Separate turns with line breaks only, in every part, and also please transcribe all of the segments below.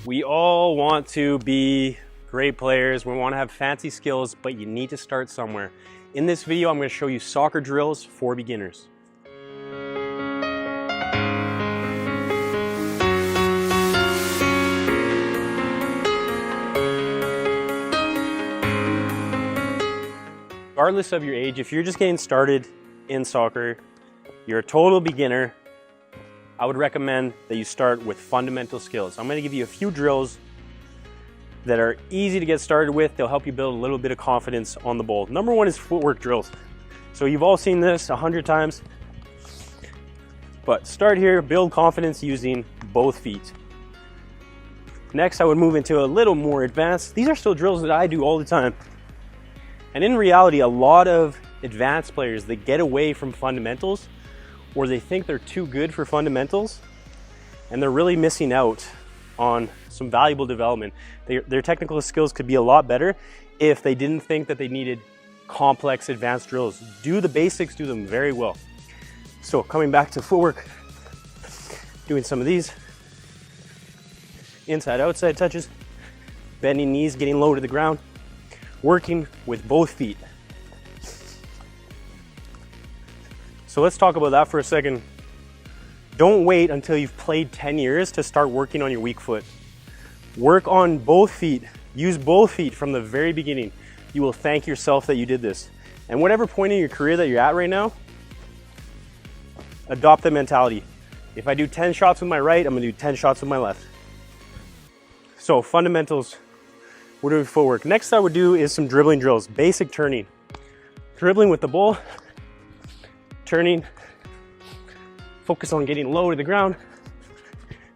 We all want to be great players. We want to have fancy skills, but you need to start somewhere. In this video, I'm going to show you soccer drills for beginners. Regardless of your age, if you're just getting started in soccer, you're a total beginner, I would recommend that you start with fundamental skills. I'm going to give you a few drills that are easy to get started with. They'll help you build a little bit of confidence on the ball. Number one is footwork drills. So you've all seen this 100 times, but start here, build confidence using both feet. Next, I would move into a little more advanced. These are still drills that I do all the time. And in reality, a lot of advanced players, they get away from fundamentals, or they think they're too good for fundamentals, and they're really missing out on some valuable development. Their technical skills could be a lot better if they didn't think that they needed complex advanced drills. Do the basics, do them very well. So coming back to footwork, doing some of these, inside outside touches, bending knees, getting low to the ground, working with both feet. So let's talk about that for a second. Don't wait until you've played 10 years to start working on your weak foot. Work on both feet. Use both feet from the very beginning. You will thank yourself that you did this. And whatever point in your career that you're at right now, adopt the mentality. If I do 10 shots with my right, I'm gonna do 10 shots with my left. So fundamentals, we're doing footwork. Next I would do is some dribbling drills, basic turning. Dribbling with the ball, turning, focus on getting low to the ground.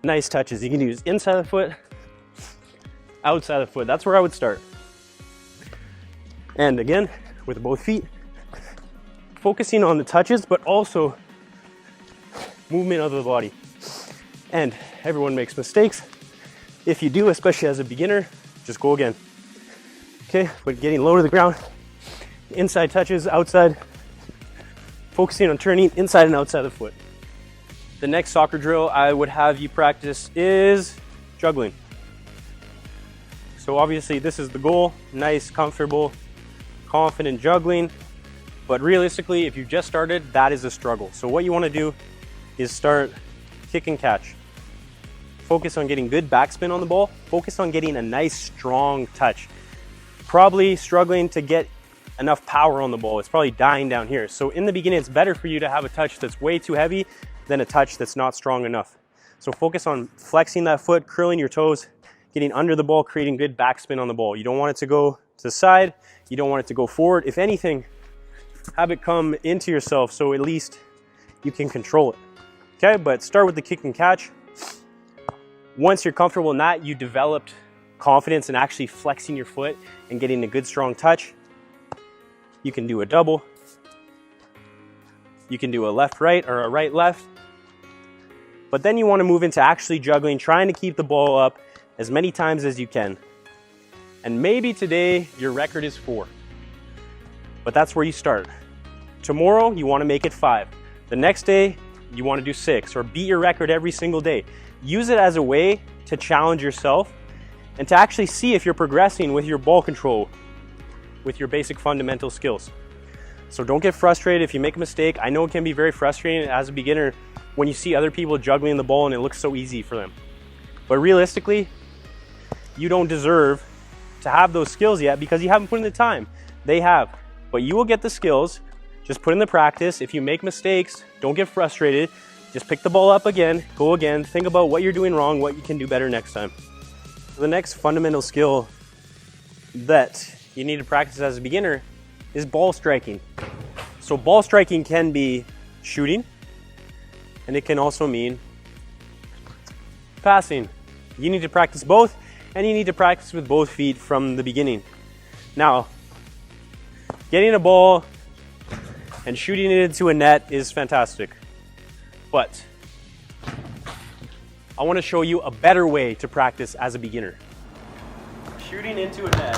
Nice touches. You can use inside the foot, outside the foot. That's where I would start. And again, with both feet, focusing on the touches, but also movement of the body. And everyone makes mistakes. If you do, especially as a beginner, just go again. Okay, but getting low to the ground, inside touches, outside, focusing on turning inside and outside the foot. The next soccer drill I would have you practice is juggling. So obviously this is the goal, nice, comfortable, confident juggling. But realistically, if you just started, that is a struggle. So what you want to do is start kick and catch. Focus on getting good backspin on the ball. Focus on getting a nice, strong touch. Probably struggling to get enough power on the ball. It's probably dying down here. So in the beginning, it's better for you to have a touch that's way too heavy than a touch that's not strong enough. So focus on flexing that foot, curling your toes, getting under the ball, creating good backspin on the ball. You don't want it to go to the side. You don't want it to go forward. If anything, have it come into yourself so at least you can control it. Okay, but start with the kick and catch. Once you're comfortable in that, you developed confidence in actually flexing your foot and getting a good strong touch. You can do a double. You can do a left-right or a right-left. But then you want to move into actually juggling, trying to keep the ball up as many times as you can. And maybe today your record is 4. But that's where you start. Tomorrow you want to make it 5. The next day you want to do 6 or beat your record every single day. Use it as a way to challenge yourself and to actually see if you're progressing with your ball control, with your basic fundamental skills. So don't get frustrated if you make a mistake. I know it can be very frustrating as a beginner when you see other people juggling the ball and it looks so easy for them. But realistically, you don't deserve to have those skills yet because you haven't put in the time. They have. But you will get the skills. Just put in the practice. If you make mistakes, don't get frustrated. Just pick the ball up again, go again, think about what you're doing wrong, what you can do better next time. The next fundamental skill that you need to practice as a beginner is ball striking. So ball striking can be shooting, and it can also mean passing. You need to practice both, and you need to practice with both feet from the beginning. Now, getting a ball and shooting it into a net is fantastic, but I want to show you a better way to practice as a beginner. Shooting into a net.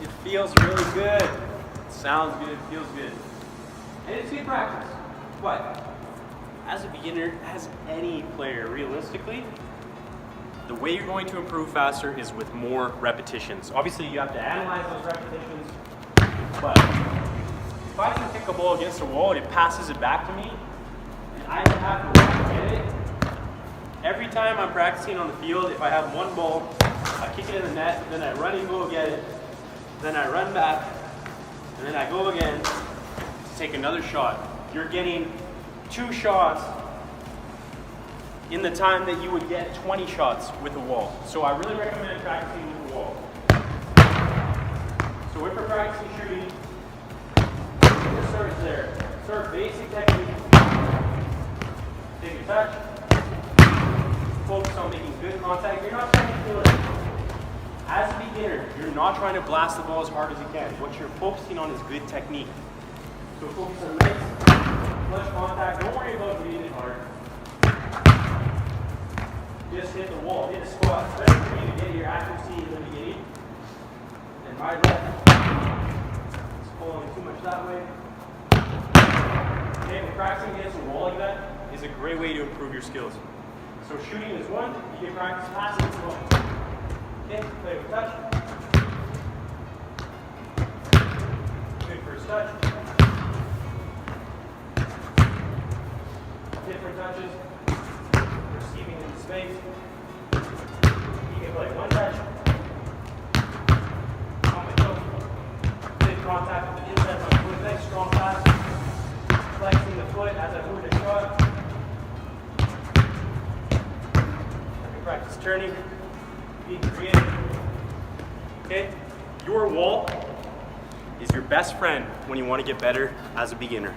It feels really good. It sounds good, it feels good. And it's good practice. But as a beginner, as any player, realistically, The way you're going to improve faster is with more repetitions. Obviously, you have to analyze those repetitions, but if I can kick a ball against a wall and it passes it back to me, and I have to run to get it, every time I'm practicing on the field, if I have one ball, I kick it in the net, then I run and go get it, then I run back, and then I go again to take another shot. You're getting 2 shots in the time that you would get 20 shots with a wall. So I really recommend practicing with a wall. So if we're practicing shooting, we'll start there. Start basic technique. Take a touch. Focus on making good contact. You're not trying to feel it. As a beginner, you're not trying to blast the ball as hard as you can. What you're focusing on is good technique. So focus on nice, flush contact. Don't worry about hitting it hard. Just hit the wall, hit a squat. It's better for you to get your accuracy in the beginning. And my left is pulling too much that way. Okay, practicing against a wall like that is a great way to improve your skills. So shooting is one, you can practice passing as well. Okay, play with touch. Good first touch. Different touches. Receiving in space. You can play one touch. On the toe. Big contact with the inside of my foot. Nice strong pass. Flexing the foot as I move the shot. Practice turning, being creative. Okay? Your wall is your best friend when you want to get better as a beginner.